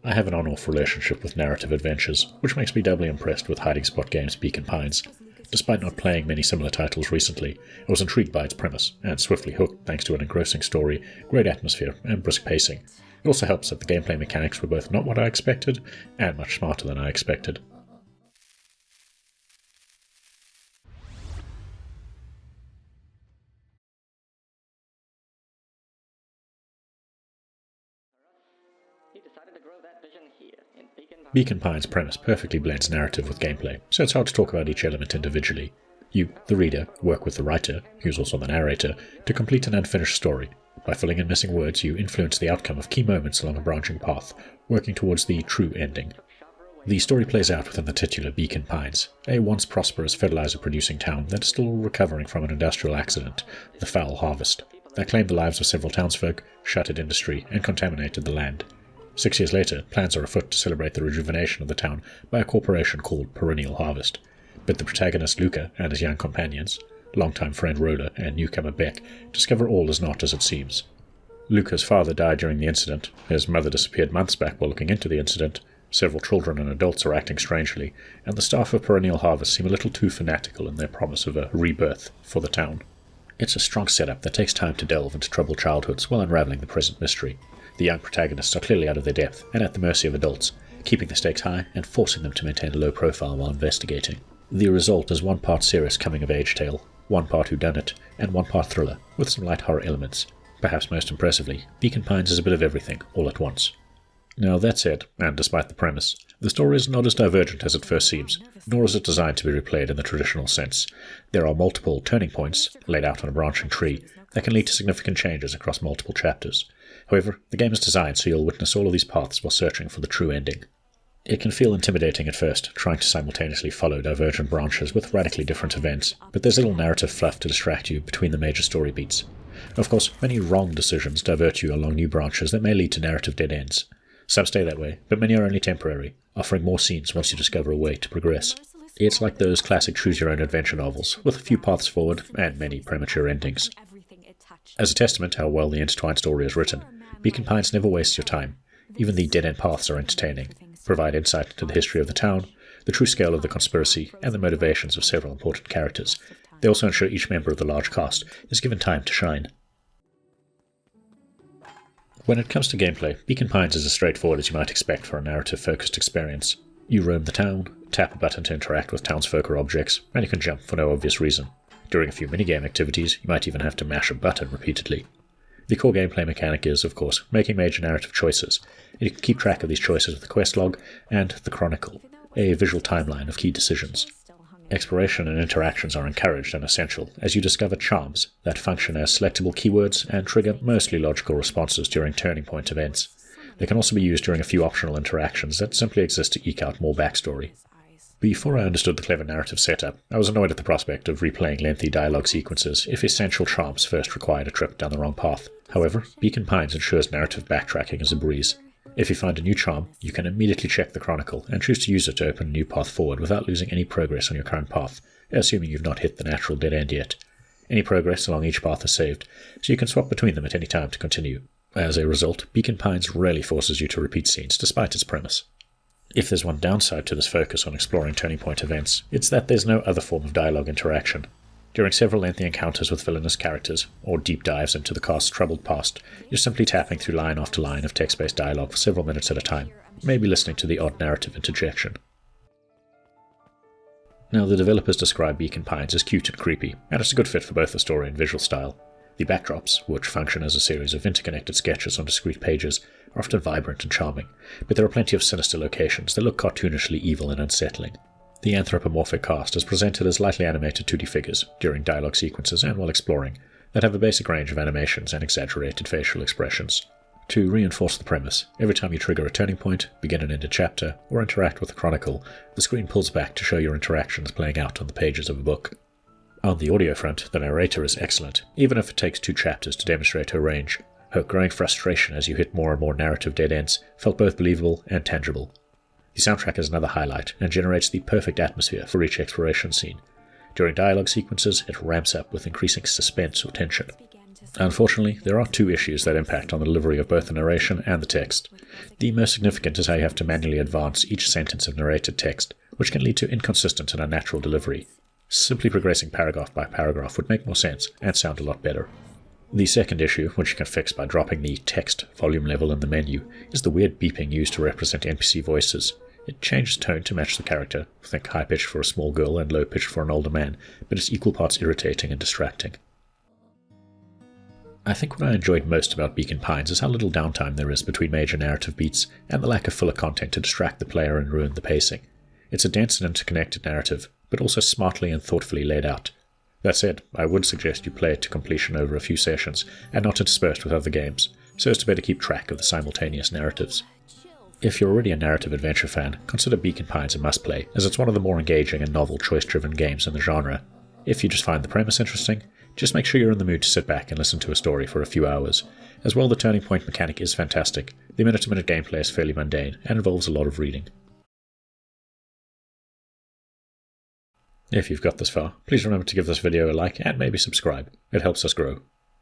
I have an on-off relationship with narrative adventures, which makes me doubly impressed with Hiding Spot Games' Beacon Pines. Despite not playing many similar titles recently, I was intrigued by its premise, and swiftly hooked thanks to an engrossing story, great atmosphere, and brisk pacing. It also helps that the gameplay mechanics were both not what I expected, and much smarter than I expected. Beacon Pine's premise perfectly blends narrative with gameplay, so it's hard to talk about each element individually. You, the reader, work with the writer, who's also the narrator, to complete an unfinished story. By filling in missing words, you influence the outcome of key moments along a branching path, working towards the true ending. The story plays out within the titular Beacon Pines, a once prosperous fertilizer-producing town that is still recovering from an industrial accident, the foul harvest, that claimed the lives of several townsfolk, shuttered industry, and contaminated the land. 6 years later, plans are afoot to celebrate the rejuvenation of the town by a corporation called Perennial Harvest. But the protagonist Luca and his young companions, longtime friend Rhoda and newcomer Beck, discover all is not as it seems. Luca's father died during the incident, his mother disappeared months back while looking into the incident, several children and adults are acting strangely, and the staff of Perennial Harvest seem a little too fanatical in their promise of a rebirth for the town. It's a strong setup that takes time to delve into troubled childhoods while unraveling the present mystery. The young protagonists are clearly out of their depth and at the mercy of adults, keeping the stakes high and forcing them to maintain a low profile while investigating. The result is one part serious coming-of-age tale, one part whodunit, and one part thriller, with some light horror elements. Perhaps most impressively, Beacon Pines is a bit of everything, all at once. Now that said, and despite the premise, the story is not as divergent as it first seems, nor is it designed to be replayed in the traditional sense. There are multiple turning points, laid out on a branching tree, that can lead to significant changes across multiple chapters. However, the game is designed so you'll witness all of these paths while searching for the true ending. It can feel intimidating at first, trying to simultaneously follow divergent branches with radically different events, but there's little narrative fluff to distract you between the major story beats. Of course, many wrong decisions divert you along new branches that may lead to narrative dead ends. Some stay that way, but many are only temporary, offering more scenes once you discover a way to progress. It's like those classic choose-your-own-adventure novels, with a few paths forward and many premature endings. As a testament to how well the intertwined story is written, Beacon Pines never wastes your time. Even the dead-end paths are entertaining, provide insight into the history of the town, the true scale of the conspiracy, and the motivations of several important characters. They also ensure each member of the large cast is given time to shine. When it comes to gameplay, Beacon Pines is as straightforward as you might expect for a narrative-focused experience. You roam the town, tap a button to interact with townsfolk or objects, and you can jump for no obvious reason. During a few minigame activities, you might even have to mash a button repeatedly. The core gameplay mechanic is, of course, making major narrative choices, and you can keep track of these choices with the quest log and the Chronicle, a visual timeline of key decisions. Exploration and interactions are encouraged and essential as you discover charms that function as selectable keywords and trigger mostly logical responses during turning point events. They can also be used during a few optional interactions that simply exist to eke out more backstory. Before I understood the clever narrative setup, I was annoyed at the prospect of replaying lengthy dialogue sequences if essential charms first required a trip down the wrong path. However, Beacon Pines ensures narrative backtracking is a breeze. If you find a new charm, you can immediately check the Chronicle and choose to use it to open a new path forward without losing any progress on your current path, assuming you've not hit the natural dead end yet. Any progress along each path is saved, so you can swap between them at any time to continue. As a result, Beacon Pines rarely forces you to repeat scenes despite its premise. If there's one downside to this focus on exploring turning point events, it's that there's no other form of dialogue interaction. During several lengthy encounters with villainous characters, or deep dives into the cast's troubled past, you're simply tapping through line after line of text-based dialogue for several minutes at a time, maybe listening to the odd narrative interjection. Now, the developers describe Beacon Pines as cute and creepy, and it's a good fit for both the story and visual style. The backdrops, which function as a series of interconnected sketches on discrete pages, are often vibrant and charming, but there are plenty of sinister locations that look cartoonishly evil and unsettling. The anthropomorphic cast is presented as lightly animated 2D figures during dialogue sequences and while exploring, that have a basic range of animations and exaggerated facial expressions. To reinforce the premise, every time you trigger a turning point, begin and end a chapter, or interact with the Chronicle, the screen pulls back to show your interactions playing out on the pages of a book. On the audio front, the narrator is excellent, even if it takes 2 chapters to demonstrate her range. Her growing frustration as you hit more and more narrative dead ends felt both believable and tangible. The soundtrack is another highlight and generates the perfect atmosphere for each exploration scene. During dialogue sequences, it ramps up with increasing suspense or tension. Unfortunately, there are two issues that impact on the delivery of both the narration and the text. The most significant is how you have to manually advance each sentence of narrated text, which can lead to inconsistent and unnatural delivery. Simply progressing paragraph by paragraph would make more sense and sound a lot better. The second issue, which you can fix by dropping the text volume level in the menu, is the weird beeping used to represent NPC voices. It changes tone to match the character, think high-pitched for a small girl and low-pitched for an older man, but it's equal parts irritating and distracting. I think what I enjoyed most about Beacon Pines is how little downtime there is between major narrative beats, and the lack of filler content to distract the player and ruin the pacing. It's a dense and interconnected narrative, but also smartly and thoughtfully laid out. That said, I would suggest you play it to completion over a few sessions, and not interspersed with other games, so as to better keep track of the simultaneous narratives. If you're already a narrative adventure fan, consider Beacon Pines a must-play, as it's one of the more engaging and novel choice-driven games in the genre. If you just find the premise interesting, just make sure you're in the mood to sit back and listen to a story for a few hours. As well, the turning point mechanic is fantastic. The minute-to-minute gameplay is fairly mundane, and involves a lot of reading. If you've got this far, please remember to give this video a like and maybe subscribe. It helps us grow.